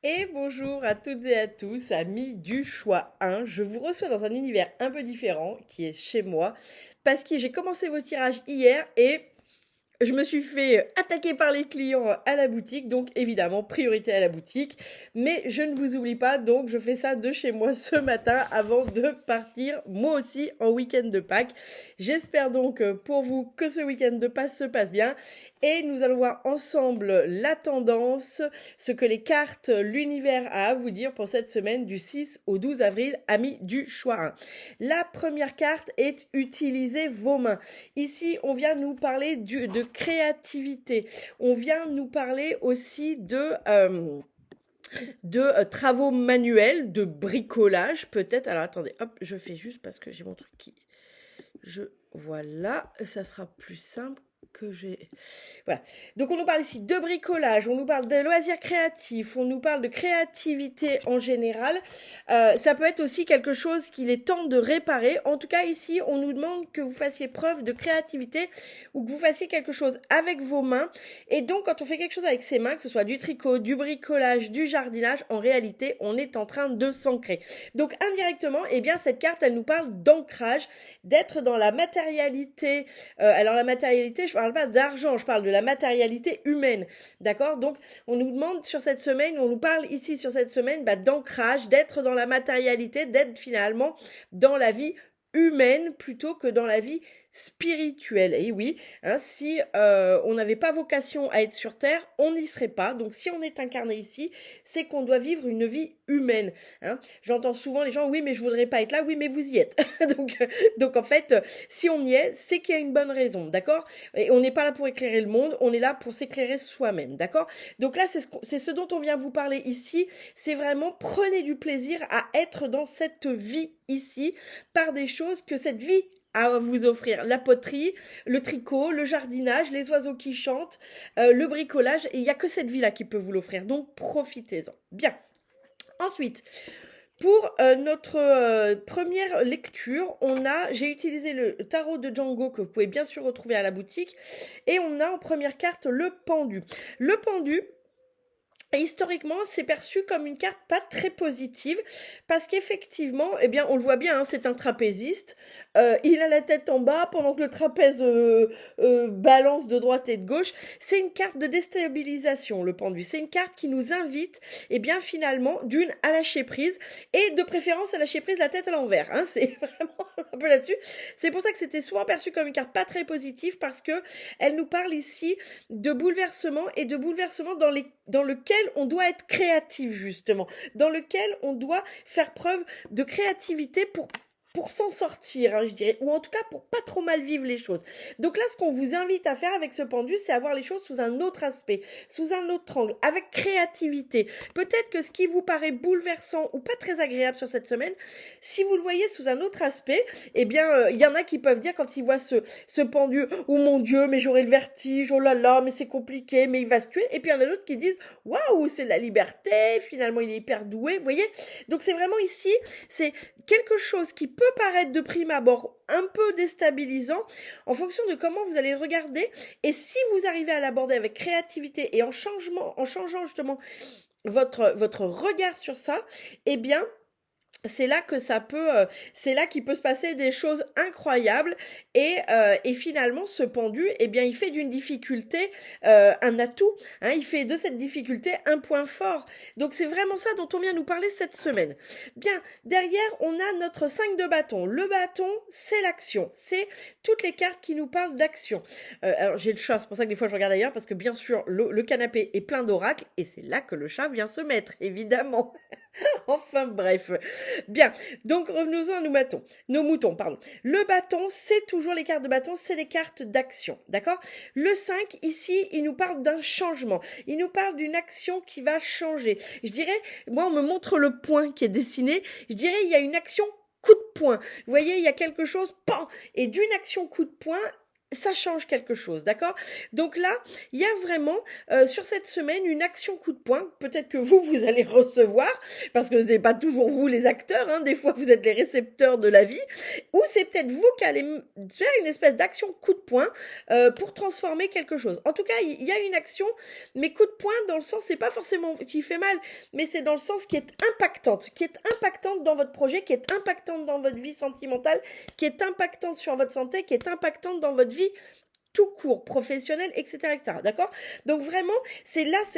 Et bonjour à toutes et à tous, amis du choix 1. Je vous reçois dans un univers un peu différent qui est chez moi parce que j'ai commencé vos tirages hier et je me suis fait attaquer par les clients à la boutique, donc évidemment priorité à la boutique. Mais je ne vous oublie pas, donc je fais ça de chez moi ce matin avant de partir moi aussi en week-end de Pâques. J'espère donc pour vous que ce week-end de Pâques se passe bien et nous allons voir ensemble la tendance, ce que les cartes, l'univers a à vous dire pour cette semaine du 6 au 12 avril, amis du choix 1. La première carte est utiliser vos mains. Ici, on vient nous parler de créativité. On vient nous parler aussi de travaux manuels, de bricolage peut-être. Alors attendez, hop, je fais juste parce que j'ai mon truc qui... Voilà, ça sera plus simple que j'ai... Voilà. Donc on nous parle ici de bricolage, on nous parle de loisirs créatifs, on nous parle de créativité en général. Ça peut être aussi quelque chose qu'il est temps de réparer. En tout cas ici, on nous demande que vous fassiez preuve de créativité ou que vous fassiez quelque chose avec vos mains. Et donc quand on fait quelque chose avec ses mains, que ce soit du tricot, du bricolage, du jardinage, en réalité, on est en train de s'ancrer. Donc indirectement, eh bien cette carte, elle nous parle d'ancrage, d'être dans la matérialité. Alors la matérialité, je parle pas d'argent, je parle de la matérialité humaine, d'accord? Donc on nous demande sur cette semaine, on nous parle ici sur cette semaine d'ancrage, d'être dans la matérialité, d'être finalement dans la vie humaine plutôt que dans la vie spirituelle. Et oui, hein, si on n'avait pas vocation à être sur Terre, on n'y serait pas. Donc si on est incarné ici, c'est qu'on doit vivre une vie humaine. Hein. J'entends souvent les gens, oui, mais je voudrais pas être là. Oui, mais vous y êtes. donc en fait, si on y est, c'est qu'il y a une bonne raison, d'accord? Et on n'est pas là pour éclairer le monde, on est là pour s'éclairer soi-même, d'accord? Donc là, c'est ce dont on vient vous parler ici. C'est vraiment prenez du plaisir à être dans cette vie ici par des choses que cette vie à vous offrir. La poterie, le tricot, le jardinage, les oiseaux qui chantent, le bricolage. Et il n'y a que cette vie-là qui peut vous l'offrir. Donc profitez-en. Bien. Ensuite, pour notre première lecture, j'ai utilisé le tarot de Django que vous pouvez bien sûr retrouver à la boutique. Et on a en première carte le pendu. Le pendu, historiquement, c'est perçu comme une carte pas très positive parce qu'effectivement, eh bien, on le voit bien, hein, c'est un trapéziste. Il a la tête en bas pendant que le trapèze balance de droite et de gauche. C'est une carte de déstabilisation, le pendu. C'est une carte qui nous invite, eh bien, finalement, d'une à lâcher prise et de préférence à lâcher prise la tête à l'envers. Hein, c'est vraiment un peu là-dessus. C'est pour ça que c'était souvent perçu comme une carte pas très positive parce que elle nous parle ici de bouleversement et de bouleversement dans lequel on doit être créatif justement, dans lequel on doit faire preuve de créativité pour s'en sortir, hein, je dirais, ou en tout cas pour pas trop mal vivre les choses. Donc là, ce qu'on vous invite à faire avec ce pendu, c'est à voir les choses sous un autre aspect, sous un autre angle, avec créativité. Peut-être que ce qui vous paraît bouleversant ou pas très agréable sur cette semaine, si vous le voyez sous un autre aspect, eh bien, y en a qui peuvent dire quand ils voient ce pendu, oh mon Dieu, mais j'aurai le vertige, oh là là, mais c'est compliqué, mais il va se tuer. Et puis il y en a d'autres qui disent, waouh, c'est la liberté, finalement il est hyper doué, vous voyez. Donc c'est vraiment ici, c'est quelque chose qui peut paraître de prime abord un peu déstabilisant en fonction de comment vous allez le regarder. Et si vous arrivez à l'aborder avec créativité et en changeant justement votre regard sur ça, eh bien, c'est là que c'est là qu'il peut se passer des choses incroyables et finalement ce pendu, eh bien, il fait d'une difficulté un atout, hein, il fait de cette difficulté un point fort. Donc c'est vraiment ça dont on vient nous parler cette semaine. Bien, derrière on a notre 5 de bâton. Le bâton, c'est l'action, c'est toutes les cartes qui nous parlent d'action. Alors j'ai le chat, c'est pour ça que des fois je regarde ailleurs parce que bien sûr le canapé est plein d'oracles et c'est là que le chat vient se mettre, évidemment. Enfin bref. Bien, donc revenons-en à nos moutons, pardon. Le bâton, c'est toujours les cartes de bâton, c'est des cartes d'action, d'accord? Le 5, ici, il nous parle d'un changement. Il nous parle d'une action qui va changer. Je dirais, moi, on me montre le point qui est dessiné. Je dirais, il y a une action coup de poing. Vous voyez, il y a quelque chose, pan, et d'une action coup de poing, ça change quelque chose, d'accord? Donc là, il y a vraiment sur cette semaine une action coup de poing. Peut-être que vous allez recevoir, parce que ce n'est pas toujours vous les acteurs, hein, des fois vous êtes les récepteurs de la vie, ou c'est peut-être vous qui allez faire une espèce d'action coup de poing pour transformer quelque chose. En tout cas, il y a une action, mais coup de poing dans le sens, c'est pas forcément qui fait mal, mais c'est dans le sens qui est impactante dans votre projet, qui est impactante dans votre vie sentimentale, qui est impactante sur votre santé, qui est impactante dans votre vie tout court, professionnel, etc., etc. D'accord? Donc vraiment,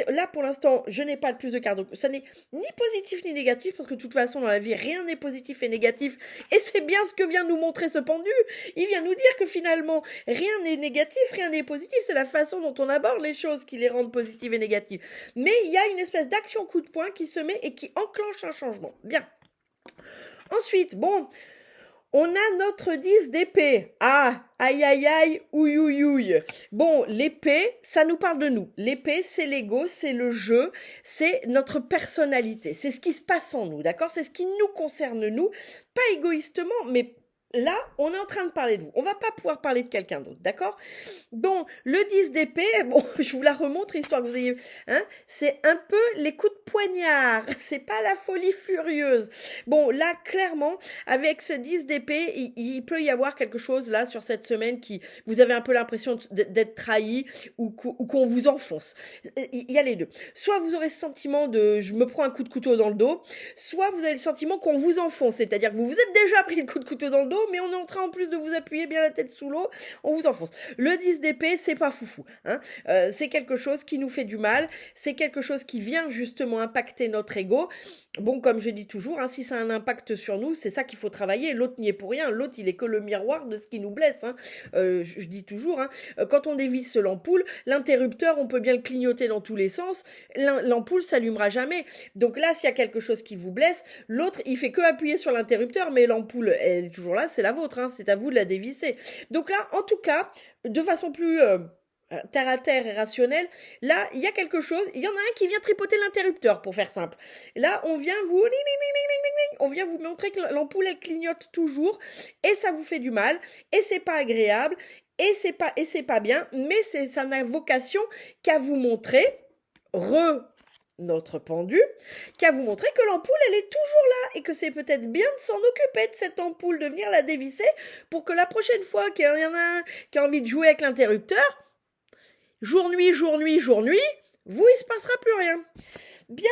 là pour l'instant, je n'ai pas de plus de cartes. Donc ça n'est ni positif ni négatif, parce que de toute façon, dans la vie, rien n'est positif et négatif. Et c'est bien ce que vient nous montrer ce pendu. Il vient nous dire que finalement, rien n'est négatif, rien n'est positif. C'est la façon dont on aborde les choses qui les rendent positives et négatives. Mais il y a une espèce d'action coup de poing qui se met et qui enclenche un changement. Bien. Ensuite, bon, on a notre 10 d'épée. Ah, aïe aïe aïe, ouïe ouïe ouïe. Bon, l'épée, ça nous parle de nous. L'épée, c'est l'ego, c'est le jeu, c'est notre personnalité. C'est ce qui se passe en nous, d'accord? C'est ce qui nous concerne nous, pas égoïstement, mais là, on est en train de parler de vous. On va pas pouvoir parler de quelqu'un d'autre, d'accord? Bon, le 10 d'épée, bon, je vous la remontre histoire que vous ayez, hein, c'est un peu les coups de poignard. C'est pas la folie furieuse. Bon, là, clairement, avec ce 10 d'épée, il peut y avoir quelque chose là sur cette semaine qui, vous avez un peu l'impression d'être trahi ou qu'on vous enfonce. Il y a les deux. Soit vous aurez ce sentiment de, je me prends un coup de couteau dans le dos, soit vous avez le sentiment qu'on vous enfonce, c'est-à-dire que vous vous êtes déjà pris le coup de couteau dans le dos, mais on est en train en plus de vous appuyer bien la tête sous l'eau, on vous enfonce. Le 10 d'épée, c'est pas foufou, hein. C'est quelque chose qui nous fait du mal, c'est quelque chose qui vient justement impacter notre ego. Bon, comme je dis toujours, hein, si ça a un impact sur nous, c'est ça qu'il faut travailler. L'autre n'y est pour rien, l'autre il est que le miroir de ce qui nous blesse, hein. Je dis toujours, hein, quand on dévisse l'ampoule, l'interrupteur, on peut bien le clignoter dans tous les sens, l'ampoule s'allumera jamais. Donc là, s'il y a quelque chose qui vous blesse, l'autre il fait que appuyer sur l'interrupteur, mais l'ampoule elle est toujours là, c'est la vôtre, hein, c'est à vous de la dévisser. Donc là, en tout cas, de façon plus terre à terre et rationnelle, là, il y a quelque chose, il y en a un qui vient tripoter l'interrupteur, pour faire simple. Là, on vient vous montrer que l'ampoule, elle clignote toujours, et ça vous fait du mal, et c'est pas agréable, et c'est pas bien, mais ça n'a vocation qu'à vous montrer, notre pendu, qu'à vous montrer que l'ampoule, elle est toujours là et que c'est peut-être bien de s'en occuper de cette ampoule, de venir la dévisser pour que la prochaine fois qu'il y en a un qui a envie de jouer avec l'interrupteur, jour-nuit, vous, il se passera plus rien. Bien.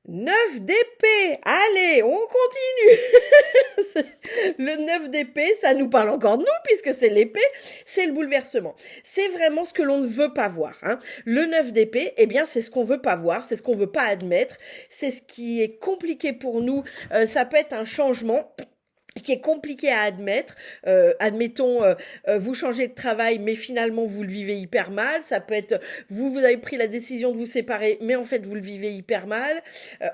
9 d'épée. Allez, on continue. Le 9 d'épée, ça nous parle encore de nous, puisque c'est l'épée, c'est le bouleversement. C'est vraiment ce que l'on ne veut pas voir, hein. Le 9 d'épée, eh bien, c'est ce qu'on veut pas voir, c'est ce qu'on veut pas admettre, c'est ce qui est compliqué pour nous. Ça peut être un changement qui est compliqué à admettre. Admettons, vous changez de travail, mais finalement vous le vivez hyper mal. Ça peut être, vous avez pris la décision de vous séparer, mais en fait vous le vivez hyper mal.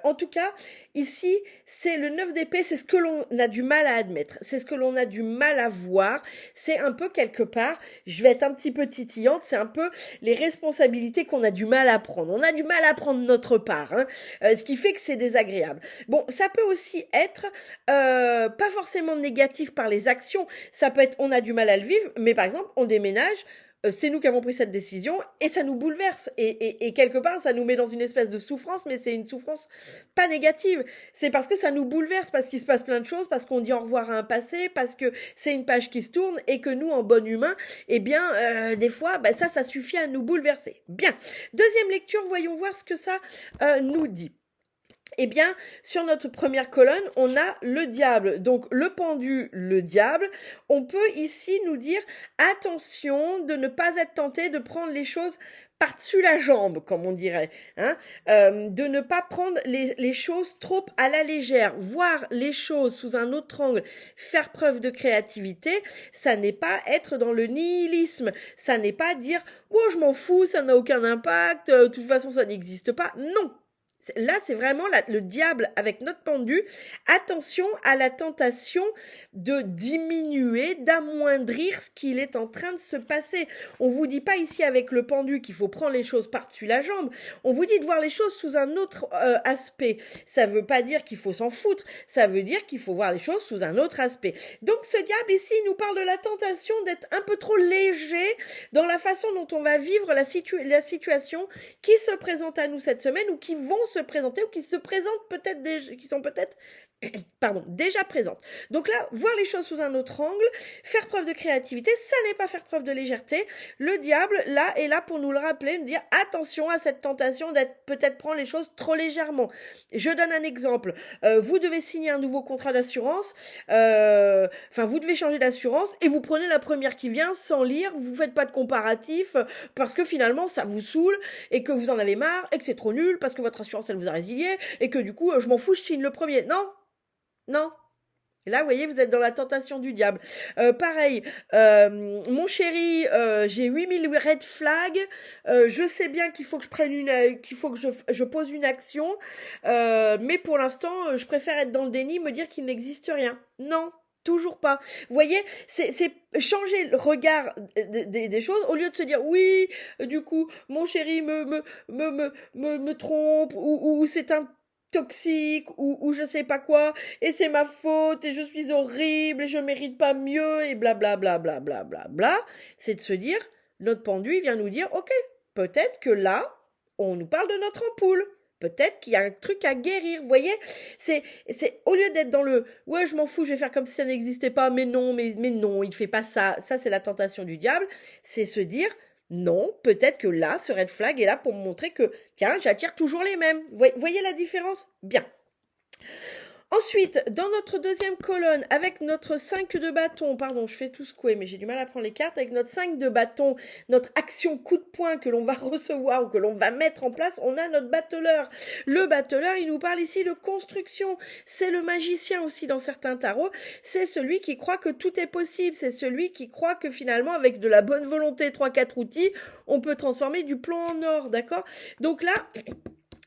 En tout cas, ici, c'est le 9 d'épée, c'est ce que l'on a du mal à admettre, c'est ce que l'on a du mal à voir. C'est un peu quelque part, je vais être un petit peu titillante, c'est un peu les responsabilités qu'on a du mal à prendre. On a du mal à prendre notre part, hein, ce qui fait que c'est désagréable. Bon, ça peut aussi être pas forcément négatif par les actions, ça peut être on a du mal à le vivre, mais par exemple on déménage, c'est nous qui avons pris cette décision et ça nous bouleverse et quelque part ça nous met dans une espèce de souffrance, mais c'est une souffrance pas négative, c'est parce que ça nous bouleverse, parce qu'il se passe plein de choses, parce qu'on dit au revoir à un passé, parce que c'est une page qui se tourne et que nous en bon humain, eh bien des fois ça suffit à nous bouleverser. Bien, deuxième lecture, voyons voir ce que ça nous dit. Eh bien, sur notre première colonne, on a le diable. Donc, le pendu, le diable. On peut ici nous dire, attention de ne pas être tenté de prendre les choses par-dessus la jambe, comme on dirait, hein, de ne pas prendre les choses trop à la légère, voir les choses sous un autre angle, faire preuve de créativité, ça n'est pas être dans le nihilisme, ça n'est pas dire « oh, je m'en fous, ça n'a aucun impact, de toute façon, ça n'existe pas ». Non. Là, c'est vraiment le diable avec notre pendu. Attention à la tentation de diminuer, d'amoindrir ce qu'il est en train de se passer. On vous dit pas ici avec le pendu qu'il faut prendre les choses par-dessus la jambe. On vous dit de voir les choses sous un autre aspect. Ça veut pas dire qu'il faut s'en foutre. Ça veut dire qu'il faut voir les choses sous un autre aspect. Donc ce diable ici, il nous parle de la tentation d'être un peu trop léger dans la façon dont on va vivre la situation qui se présente à nous cette semaine ou qui vont se présenter ou qui se présentent peut-être déjà, qui sont peut-être déjà présentes. Donc là, voir les choses sous un autre angle, faire preuve de créativité, ça n'est pas faire preuve de légèreté. Le diable, là, est là pour nous le rappeler, nous dire attention à cette tentation d'être peut-être prendre les choses trop légèrement. Je donne un exemple. Vous devez signer un nouveau contrat d'assurance, vous devez changer d'assurance et vous prenez la première qui vient sans lire, vous faites pas de comparatif parce que finalement ça vous saoule et que vous en avez marre et que c'est trop nul parce que votre assurance elle vous a résilié et que du coup je m'en fous, je signe le premier. Non. Et là, vous voyez, vous êtes dans la tentation du diable. Pareil, mon chéri, j'ai 8000 red flags. Je sais bien qu'il faut que je prenne qu'il faut que je pose une action. Mais pour l'instant, je préfère être dans le déni, me dire qu'il n'existe rien. Non. Toujours pas. Vous voyez, c'est changer le regard des choses au lieu de se dire oui, du coup, mon chéri me trompe ou c'est un toxique ou je sais pas quoi et c'est ma faute et je suis horrible et je mérite pas mieux et blablabla bla bla bla bla, c'est de se dire notre pendu il vient nous dire ok, peut-être que là on nous parle de notre ampoule. Peut-être qu'il y a un truc à guérir, vous voyez, c'est au lieu d'être dans le ouais je m'en fous, je vais faire comme si ça n'existait pas, mais non, il fait pas ça. Ça c'est la tentation du diable, c'est se dire non, peut-être que là, ce red flag est là pour me montrer que, tiens, j'attire toujours les mêmes. Voyez la différence? Bien. Ensuite, dans notre deuxième colonne, avec notre 5 de bâton, pardon, je fais tout secouer, mais j'ai du mal à prendre les cartes, avec notre 5 de bâton, notre action coup de poing que l'on va recevoir ou que l'on va mettre en place, on a notre battleur. Le battleur, il nous parle ici de construction. C'est le magicien aussi dans certains tarots. C'est celui qui croit que tout est possible. C'est celui qui croit que finalement, avec de la bonne volonté, 3-4 outils, on peut transformer du plomb en or, d'accord? Donc là,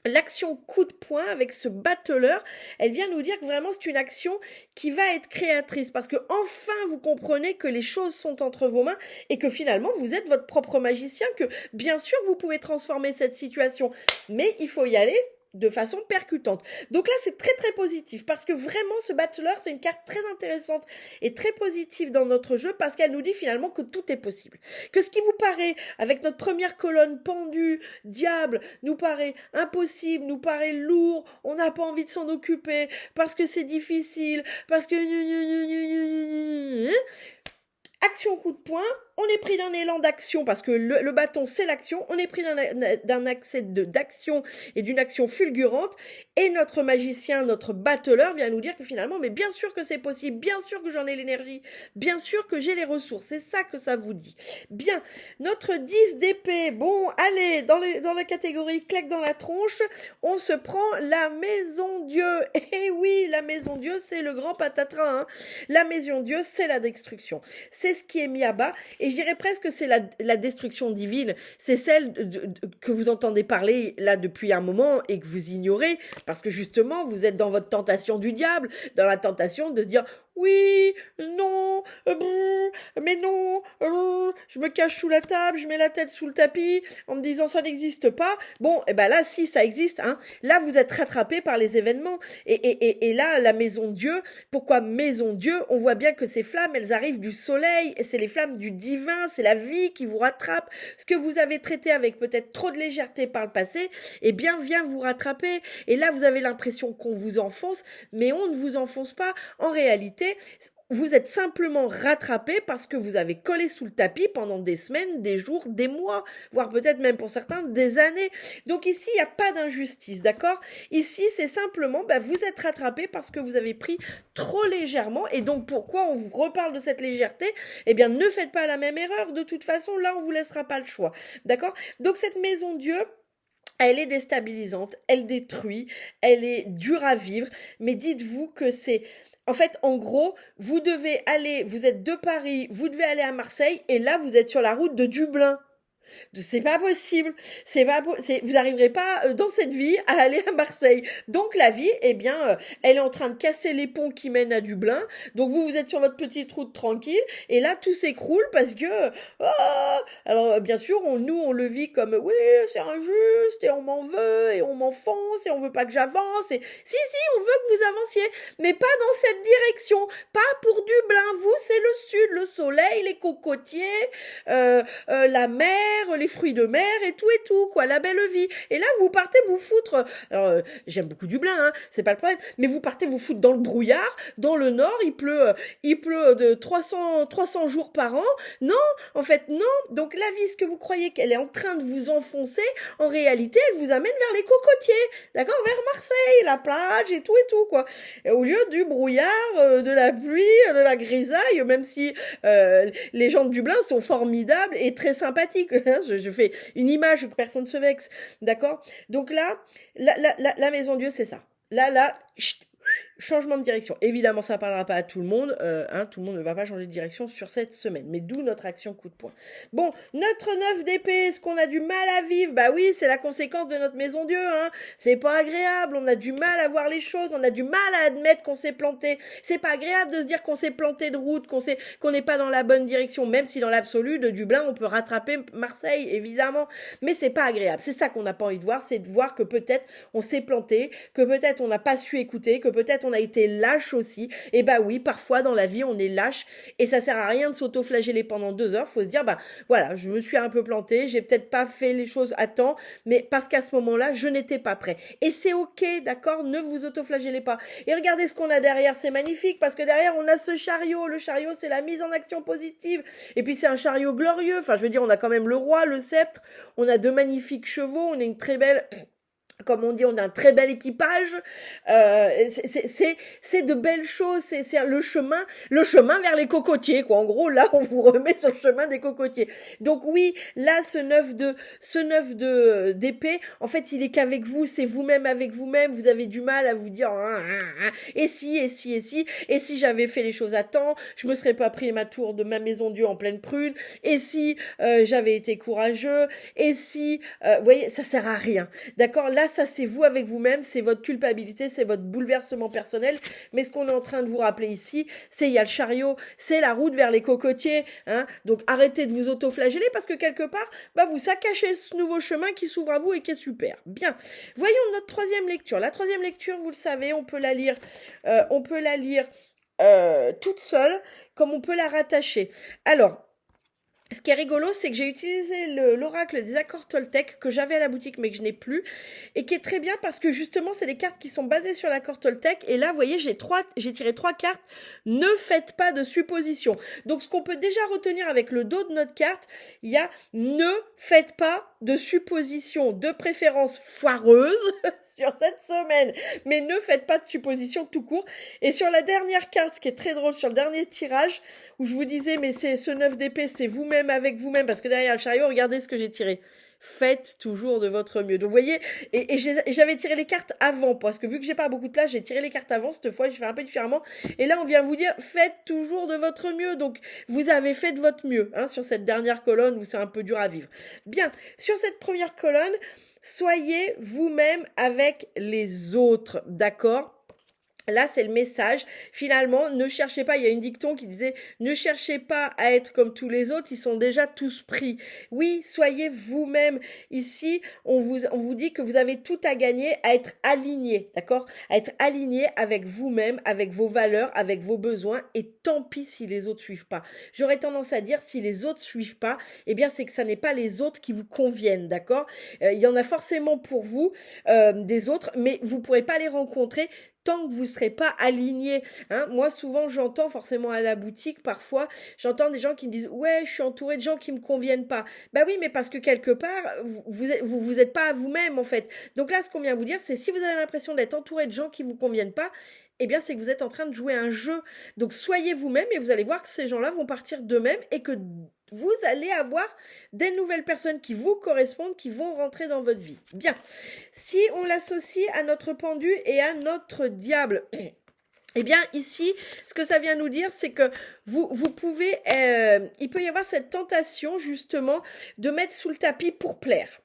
l'action coup de poing avec ce battleur, elle vient nous dire que vraiment c'est une action qui va être créatrice parce que enfin vous comprenez que les choses sont entre vos mains et que finalement vous êtes votre propre magicien, que bien sûr vous pouvez transformer cette situation, mais il faut y aller de façon percutante. Donc là, c'est très très positif parce que vraiment ce battleur, c'est une carte très intéressante et très positive dans notre jeu parce qu'elle nous dit finalement que tout est possible. Que ce qui vous paraît, avec notre première colonne pendue, diable, nous paraît impossible, nous paraît lourd, on n'a pas envie de s'en occuper parce que c'est difficile, parce que... Action coup de poing, on est pris d'un élan d'action parce que le bâton c'est l'action, on est pris d'un accès d'action et d'une action fulgurante et notre magicien, notre battleur vient nous dire que finalement, mais bien sûr que c'est possible, bien sûr que j'en ai l'énergie, bien sûr que j'ai les ressources, c'est ça que ça vous dit. Bien, notre 10 d'épée, bon allez, dans la catégorie claque dans la tronche, on se prend la maison Dieu. Et oui, la maison Dieu c'est le grand patatras, hein. La maison Dieu c'est la destruction, c'est ce qui est mis à bas et je dirais presque que c'est la destruction divine, c'est celle que vous entendez parler là depuis un moment et que vous ignorez parce que justement vous êtes dans votre tentation du diable, dans la tentation de dire oui, non, mais non, je me cache sous la table, je mets la tête sous le tapis en me disant ça n'existe pas. Bon, et ben là si ça existe, hein. Là vous êtes rattrapé par les événements et là la maison Dieu, pourquoi maison Dieu? On voit bien que ces flammes elles arrivent du soleil et c'est les flammes du divin, c'est la vie qui vous rattrape. Ce que vous avez traité avec peut-être trop de légèreté par le passé, eh bien vient vous rattraper et là vous avez l'impression qu'on vous enfonce, mais on ne vous enfonce pas. En réalité, vous êtes simplement rattrapé parce que vous avez collé sous le tapis pendant des semaines, des jours, des mois, voire peut-être même pour certains des années. Donc ici, il n'y a pas d'injustice, d'accord? Ici, c'est simplement, vous êtes rattrapé parce que vous avez pris trop légèrement. Et donc, pourquoi on vous reparle de cette légèreté? Eh bien, ne faites pas la même erreur. De toute façon, là, on vous laissera pas le choix, d'accord? Donc, cette maison Dieu, elle est déstabilisante, elle détruit, elle est dure à vivre, mais dites-vous que c'est... En fait, en gros, vous devez aller, vous êtes de Paris, vous devez aller à Marseille, et là, vous êtes sur la route de Dublin. C'est pas possible. Vous n'arriverez pas dans cette vie à aller à Marseille. Donc la vie, eh bien, elle est en train de casser les ponts qui mènent à Dublin. Donc vous êtes sur votre petite route tranquille. Et là, tout s'écroule parce que... alors bien sûr, nous, on le vit comme, oui, c'est injuste et on m'en veut et on m'enfonce et on veut pas que j'avance. Et si, on veut que vous avanciez. Mais pas dans cette direction. Pas pour Dublin. Vous, c'est le sud, le soleil, les cocotiers, la mer, les fruits de mer et tout, quoi, la belle vie. Et là, vous partez vous foutre, alors, j'aime beaucoup Dublin, hein, c'est pas le problème, mais vous partez vous foutre dans le brouillard, dans le nord, il pleut de 300 jours par an. Non, en fait, non. Donc, la vie, ce que vous croyez qu'elle est en train de vous enfoncer, en réalité, elle vous amène vers les cocotiers, d'accord, vers Marseille, la plage et tout, quoi. Et au lieu du brouillard, de la pluie, de la grisaille, même si les gens de Dublin sont formidables et très sympathiques. Je fais une image que personne ne se vexe, d'accord? Donc là, la maison Dieu, c'est ça. Là, chut, changement de direction. Évidemment, ça ne parlera pas à tout le monde. Tout le monde ne va pas changer de direction sur cette semaine. Mais d'où notre action coup de poing. Bon, notre 9 d'épée, est-ce qu'on a du mal à vivre? Bah oui, c'est la conséquence de notre maison Dieu. C'est pas agréable. On a du mal à voir les choses. On a du mal à admettre qu'on s'est planté. C'est pas agréable de se dire qu'on s'est planté de route, qu'on n'est pas dans la bonne direction. Même si dans l'absolu, de Dublin, on peut rattraper Marseille, évidemment. Mais c'est pas agréable. C'est ça qu'on n'a pas envie de voir. C'est de voir que peut-être on s'est planté, que peut-être on n'a pas su écouter, que peut-être on a été lâche aussi. Et bah oui, parfois dans la vie, on est lâche et ça sert à rien de s'auto-flageller pendant 2 heures. Faut se dire, bah voilà, je me suis un peu planté, j'ai peut-être pas fait les choses à temps, mais parce qu'à ce moment-là, je n'étais pas prêt. Et c'est ok, d'accord, ne vous auto-flagellez pas. Et regardez ce qu'on a derrière, c'est magnifique parce que derrière, on a ce chariot. Le chariot, c'est la mise en action positive. Et puis c'est un chariot glorieux. Enfin, je veux dire, on a quand même le roi, le sceptre, on a 2 magnifiques chevaux, on a une très belle... Comme on dit, on a un très bel équipage. C'est de belles choses. C'est le chemin vers les cocotiers, quoi. En gros, là, on vous remet sur le chemin des cocotiers. Donc oui, là, ce 9 d'épée, en fait, il est qu'avec vous. C'est vous-même avec vous-même. Vous avez du mal à vous dire, et si j'avais fait les choses à temps, je me serais pas pris ma tour de ma maison Dieu en pleine prune. Et si j'avais été courageux. Et si, vous voyez, ça sert à rien. D'accord? Là, ça, c'est vous avec vous-même, c'est votre culpabilité, c'est votre bouleversement personnel. Mais ce qu'on est en train de vous rappeler ici, c'est il y a le chariot, c'est la route vers les cocotiers. Donc, arrêtez de vous auto-flageller parce que quelque part, vous saccagez ce nouveau chemin qui s'ouvre à vous et qui est super. Bien. Voyons notre 3e lecture. La 3e lecture, vous le savez, on peut la lire toute seule, comme on peut la rattacher. Alors, ce qui est rigolo, c'est que j'ai utilisé l'oracle des accords Toltec que j'avais à la boutique mais que je n'ai plus et qui est très bien parce que justement, c'est des cartes qui sont basées sur l'accord Toltec et là, vous voyez, j'ai tiré 3 cartes. Ne faites pas de suppositions. Donc, ce qu'on peut déjà retenir avec le dos de notre carte, il y a ne faites pas de suppositions, de préférence foireuses sur cette semaine. Mais ne faites pas de suppositions tout court. Et sur la dernière carte, ce qui est très drôle, sur le dernier tirage, où je vous disais, mais c'est ce 9 d'épée, c'est vous-même avec vous-même, parce que derrière le chariot, regardez ce que j'ai tiré. Faites toujours de votre mieux. Donc, vous voyez, et j'avais tiré les cartes avant, parce que vu que j'ai pas beaucoup de place, j'ai tiré les cartes avant. Cette fois, je fais un peu différemment. Et là, on vient vous dire, faites toujours de votre mieux. Donc, vous avez fait de votre mieux, sur cette dernière colonne où c'est un peu dur à vivre. Bien, sur cette première colonne, soyez vous-même avec les autres, d'accord ? Là, c'est le message. Finalement, ne cherchez pas. Il y a une dicton qui disait « Ne cherchez pas à être comme tous les autres, ils sont déjà tous pris. » Oui, soyez vous-même. Ici, on vous dit que vous avez tout à gagner à être aligné, d'accord? À être aligné avec vous-même, avec vos valeurs, avec vos besoins. Et tant pis si les autres suivent pas. J'aurais tendance à dire si les autres suivent pas, eh bien, c'est que ça n'est pas les autres qui vous conviennent, d'accord? Il y en a forcément pour vous des autres, mais vous pourrez pas les rencontrer tant que vous ne serez pas aligné. Moi, souvent, j'entends forcément à la boutique, parfois, j'entends des gens qui me disent « Ouais, je suis entouré de gens qui ne me conviennent pas. » Bah oui, mais parce que quelque part, vous êtes pas à vous-même, en fait. Donc là, ce qu'on vient vous dire, c'est si vous avez l'impression d'être entouré de gens qui ne vous conviennent pas, eh bien, c'est que vous êtes en train de jouer un jeu. Donc, soyez vous-même et vous allez voir que ces gens-là vont partir d'eux-mêmes et que vous allez avoir des nouvelles personnes qui vous correspondent, qui vont rentrer dans votre vie. Bien. Si on l'associe à notre pendu et à notre diable, eh bien, ici, ce que ça vient nous dire, c'est que vous pouvez, il peut y avoir cette tentation justement de mettre sous le tapis pour plaire.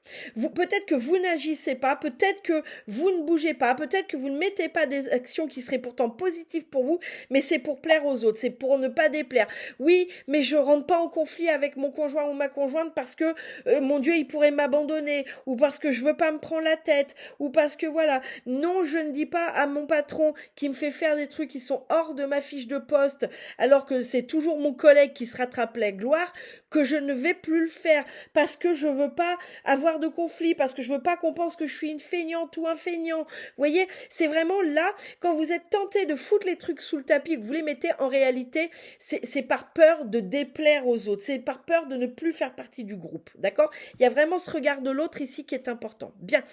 Peut-être que vous n'agissez pas, peut-être que vous ne bougez pas, peut-être que vous ne mettez pas des actions qui seraient pourtant positives pour vous, mais c'est pour plaire aux autres, c'est pour ne pas déplaire. Oui, mais je rentre pas en conflit avec mon conjoint ou ma conjointe parce que mon Dieu, il pourrait m'abandonner, ou parce que je veux pas me prendre la tête, ou parce que voilà. Non, je ne dis pas à mon patron qui me fait faire des trucs qui sont hors de ma fiche de poste, alors que c'est toujours mon collègue qui se rattrape gloire, que je ne vais plus le faire parce que je veux pas avoir de conflit, parce que je veux pas qu'on pense que je suis une feignante ou un feignant. Vous voyez, c'est vraiment là, quand vous êtes tenté de foutre les trucs sous le tapis, que vous les mettez en réalité, c'est par peur de déplaire aux autres, c'est par peur de ne plus faire partie du groupe, d'accord? Il y a vraiment ce regard de l'autre ici qui est important. Bien.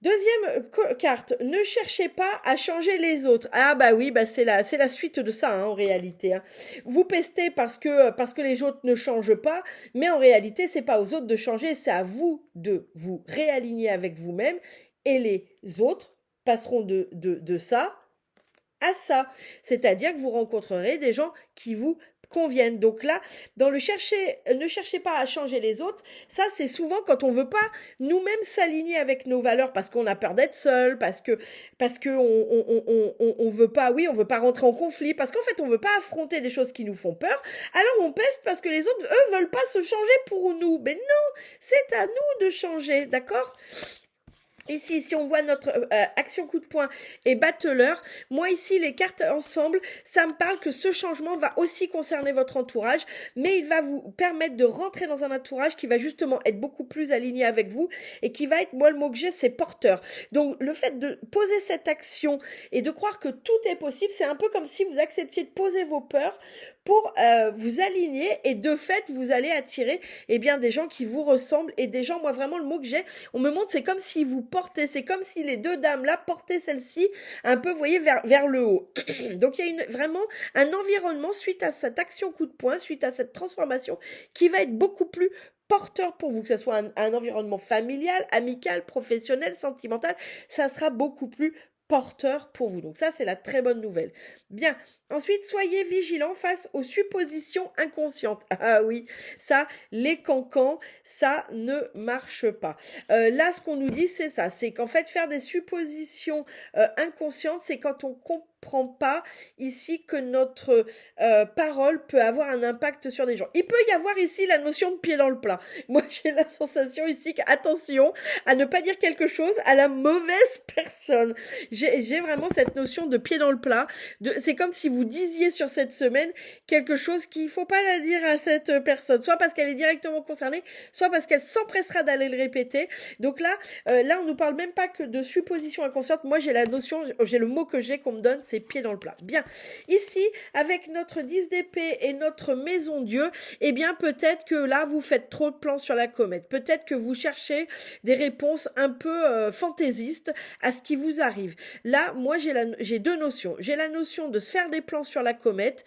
Deuxième carte, ne cherchez pas à changer les autres. Ah bah oui, bah c'est la suite de ça en réalité. Hein. Vous pestez parce que les autres ne changent pas, mais en réalité c'est pas aux autres de changer, c'est à vous de vous réaligner avec vous-même et les autres passeront de ça à ça. C'est-à-dire que vous rencontrerez des gens qui vous conviennent. Donc là, dans le ne cherchez pas à changer les autres, ça c'est souvent quand on veut pas nous-mêmes s'aligner avec nos valeurs parce qu'on a peur d'être seul, parce que on veut pas, oui, on veut pas rentrer en conflit, parce qu'en fait on veut pas affronter des choses qui nous font peur. Alors on peste parce que les autres eux veulent pas se changer pour nous. Mais non, c'est à nous de changer, d'accord? Ici, si on voit notre action coup de poing et battleur, moi ici, les cartes ensemble, ça me parle que ce changement va aussi concerner votre entourage, mais il va vous permettre de rentrer dans un entourage qui va justement être beaucoup plus aligné avec vous et qui va être, moi le mot que j'ai, c'est porteur. Donc le fait de poser cette action et de croire que tout est possible, c'est un peu comme si vous acceptiez de poser vos peurs pour vous aligner et de fait vous allez attirer bien des gens qui vous ressemblent et des gens, moi vraiment le mot que j'ai, on me montre c'est comme si vous portez, c'est comme si les deux dames là portaient celle-ci un peu, vous voyez, vers le haut. Donc il y a vraiment un environnement suite à cette action coup de poing, suite à cette transformation qui va être beaucoup plus porteur pour vous, que ce soit un environnement familial, amical, professionnel, sentimental, ça sera beaucoup plus porteur pour vous. Donc ça, c'est la très bonne nouvelle. Bien. Ensuite, soyez vigilants face aux suppositions inconscientes. Ah oui, ça, les cancans, ça ne marche pas. Là, ce qu'on nous dit, c'est ça. C'est qu'en fait, faire des suppositions inconscientes, c'est quand on comprend pas ici que notre parole peut avoir un impact sur des gens. Il peut y avoir ici la notion de pied dans le plat. Moi, j'ai la sensation ici qu'attention à ne pas dire quelque chose à la mauvaise personne. J'ai vraiment cette notion de pied dans le plat. C'est comme si vous disiez sur cette semaine quelque chose qu'il faut pas la dire à cette personne, soit parce qu'elle est directement concernée, soit parce qu'elle s'empressera d'aller le répéter. Donc là, on nous parle même pas que de supposition inconsciente. Moi, j'ai la notion, j'ai le mot que j'ai qu'on me donne, c'est pied dans le plat. Bien. Ici, avec notre 10 d'épée et notre maison Dieu, bien, peut-être que là, vous faites trop de plans sur la comète. Peut-être que vous cherchez des réponses un peu fantaisistes à ce qui vous arrive. Là, moi, j'ai deux notions. J'ai la notion de se faire des plans sur la comète,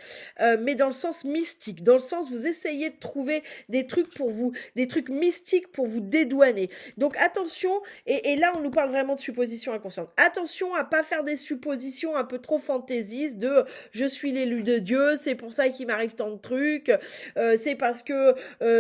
mais dans le sens mystique, dans le sens vous essayez de trouver des trucs pour vous, des trucs mystiques pour vous dédouaner. Donc attention, et là on nous parle vraiment de suppositions inconscientes. Attention à pas faire des suppositions un peu trop fantaisistes de je suis l'élu de Dieu, c'est pour ça qu'il m'arrive tant de trucs, c'est parce que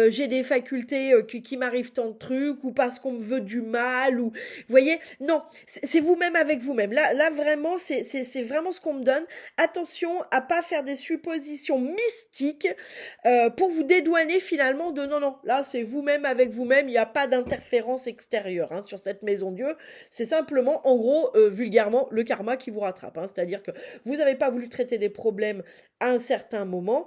j'ai des facultés qui m'arrivent tant de trucs, ou parce qu'on me veut du mal, ou vous voyez, non, c'est vous-même avec vous-même. Là vraiment, c'est vraiment ce qu'on me donne. Attention à pas faire des suppositions mystiques pour vous dédouaner finalement de non, là c'est vous-même avec vous-même, il n'y a pas d'interférence extérieure sur cette maison Dieu, c'est simplement en gros vulgairement le karma qui vous rattrape, c'est-à-dire que vous n'avez pas voulu traiter des problèmes à un certain moment,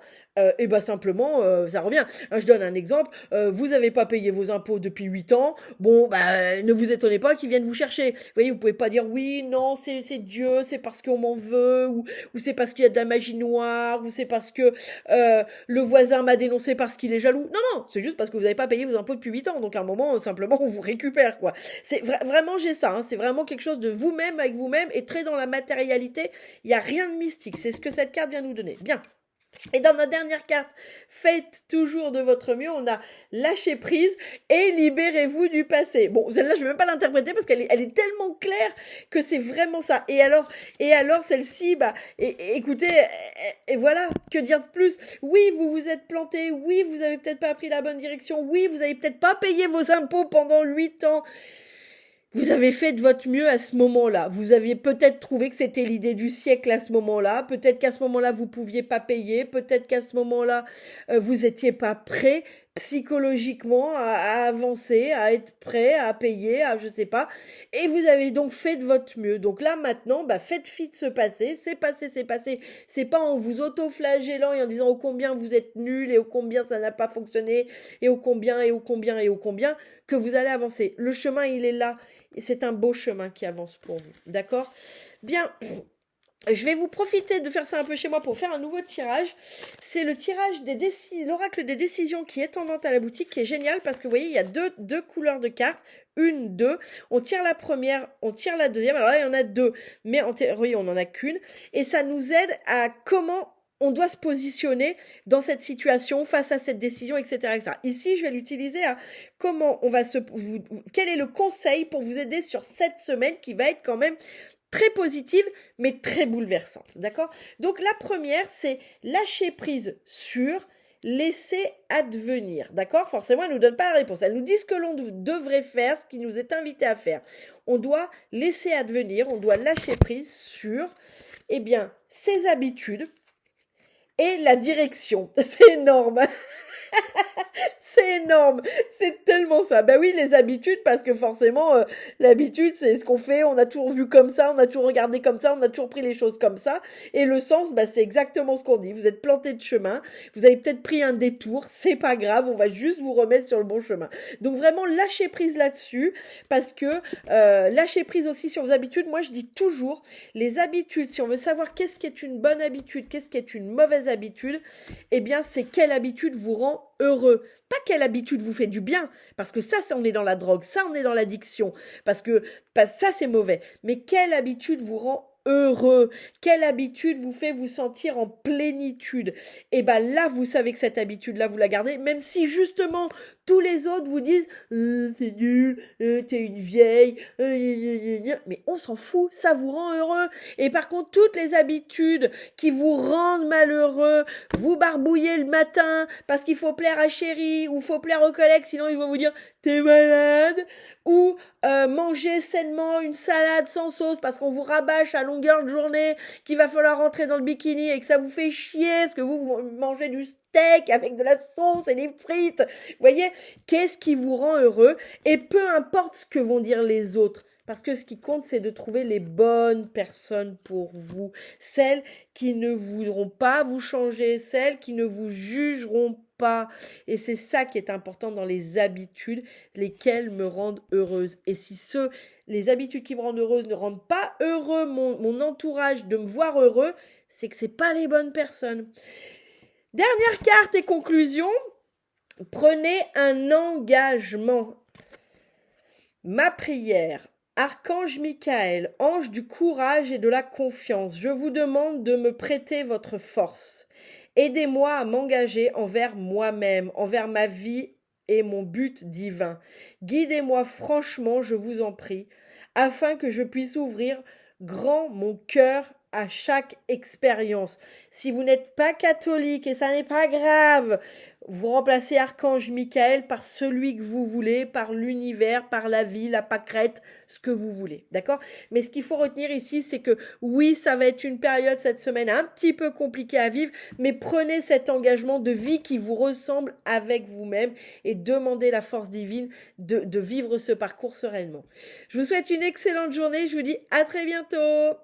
et simplement ça revient. Je donne un exemple, vous n'avez pas payé vos impôts depuis 8 ans, bon ne vous étonnez pas qu'ils viennent vous chercher. Vous voyez, vous pouvez pas dire oui, non, c'est Dieu, c'est parce qu'on m'en veut, ou c'est parce qu'il y a de la magie noire, ou c'est parce que le voisin m'a dénoncé parce qu'il est jaloux. Non, c'est juste parce que vous n'avez pas payé vos impôts depuis 8 ans, donc à un moment, simplement, on vous récupère, quoi. C'est vraiment, j'ai ça, c'est vraiment quelque chose de vous-même avec vous-même, et très dans la matérialité, il n'y a rien de mystique, c'est ce que cette carte vient nous donner. Bien. Et dans notre dernière carte, faites toujours de votre mieux, on a lâché prise et libérez-vous du passé. Bon, celle-là, je ne vais même pas l'interpréter parce qu'elle est tellement claire que c'est vraiment ça. Et alors celle-ci, bah, écoutez, et voilà, que dire de plus? Oui, vous vous êtes planté, oui, vous avez peut-être pas pris la bonne direction, oui, vous avez peut-être pas payé vos impôts pendant 8 ans. Vous avez fait de votre mieux à ce moment-là. Vous aviez peut-être trouvé que c'était l'idée du siècle à ce moment-là. Peut-être qu'à ce moment-là, vous pouviez pas payer. Peut-être qu'à ce moment-là, vous étiez pas prêt psychologiquement à avancer, à être prêt, à payer, à je sais pas. Et vous avez donc fait de votre mieux. Donc là, maintenant, bah, faites fi de ce passé. C'est passé, c'est passé. C'est pas en vous auto-flagellant et en disant ô combien vous êtes nul et ô combien ça n'a pas fonctionné et ô combien et ô combien et ô combien que vous allez avancer. Le chemin, il est là. Et c'est un beau chemin qui avance pour vous. D'accord? Bien. Je vais vous profiter de faire ça un peu chez moi pour faire un nouveau tirage. C'est le tirage l'oracle des décisions qui est en vente à la boutique, qui est génial parce que vous voyez, il y a deux couleurs de cartes. Une, deux. On tire la première, on tire la deuxième. Alors là, il y en a deux. Mais en théorie, on n'en a qu'une. Et ça nous aide à comment on doit se positionner dans cette situation, face à cette décision, etc. etc. Ici, je vais l'utiliser à comment on va quel est le conseil pour vous aider sur cette semaine qui va être quand même très positive, mais très bouleversante. D'accord? Donc, la première, c'est lâcher prise sur laisser advenir. D'accord? Forcément, elle ne nous donne pas la réponse. Elle nous dit ce que l'on devrait faire, ce qui nous est invité à faire. On doit laisser advenir, on doit lâcher prise sur, eh bien, ses habitudes, et la direction. C'est énorme. C'est énorme. C'est tellement ça. Ben oui, les habitudes, parce que forcément, l'habitude, c'est ce qu'on fait. On a toujours vu comme ça, on a toujours regardé comme ça, on a toujours pris les choses comme ça. Et le sens, ben, c'est exactement ce qu'on dit. Vous êtes planté de chemin. Vous avez peut-être pris un détour. C'est pas grave. On va juste vous remettre sur le bon chemin. Donc vraiment, lâchez prise là-dessus. Parce que lâchez prise aussi sur vos habitudes. Moi, je dis toujours, les habitudes, si on veut savoir qu'est-ce qui est une bonne habitude, qu'est-ce qui est une mauvaise habitude, eh bien, c'est quelle habitude vous rend heureux. Pas quelle habitude vous fait du bien, parce que ça on est dans la drogue, ça on est dans l'addiction, parce que ça c'est mauvais. Mais quelle habitude vous rend heureux, quelle habitude vous fait vous sentir en plénitude. Et ben là, vous savez que cette habitude-là, vous la gardez, même si justement tous les autres vous disent c'est nul, t'es une vieille, mais on s'en fout, ça vous rend heureux. Et par contre, toutes les habitudes qui vous rendent malheureux, vous barbouillez le matin parce qu'il faut plaire à chérie ou faut plaire aux collègues, sinon ils vont vous dire t'es malade, ou manger sainement une salade sans sauce parce qu'on vous rabâche à longueur de journée qu'il va falloir rentrer dans le bikini et que ça vous fait chier parce que vous mangez du steak avec de la sauce et des frites. Vous voyez, qu'est-ce qui vous rend heureux? Et peu importe ce que vont dire les autres, parce que ce qui compte, c'est de trouver les bonnes personnes pour vous. Celles qui ne voudront pas vous changer, celles qui ne vous jugeront pas. Et c'est ça qui est important dans les habitudes, lesquelles me rendent heureuse. Et si les habitudes qui me rendent heureuse ne rendent pas heureux mon entourage de me voir heureux, c'est que c'est pas les bonnes personnes. Dernière carte et conclusion. Prenez un engagement. Ma prière. Archange Michael, ange du courage et de la confiance, je vous demande de me prêter votre force. Aidez-moi à m'engager envers moi-même, envers ma vie et mon but divin. Guidez-moi franchement, je vous en prie, afin que je puisse ouvrir grand mon cœur à chaque expérience. Si vous n'êtes pas catholique, et ça n'est pas grave, vous remplacez Archange Michael par celui que vous voulez, par l'univers, par la vie, la pâquerette, ce que vous voulez, d'accord? Mais ce qu'il faut retenir ici, c'est que oui, ça va être une période cette semaine un petit peu compliquée à vivre, mais prenez cet engagement de vie qui vous ressemble avec vous-même et demandez la force divine de vivre ce parcours sereinement. Je vous souhaite une excellente journée, je vous dis à très bientôt.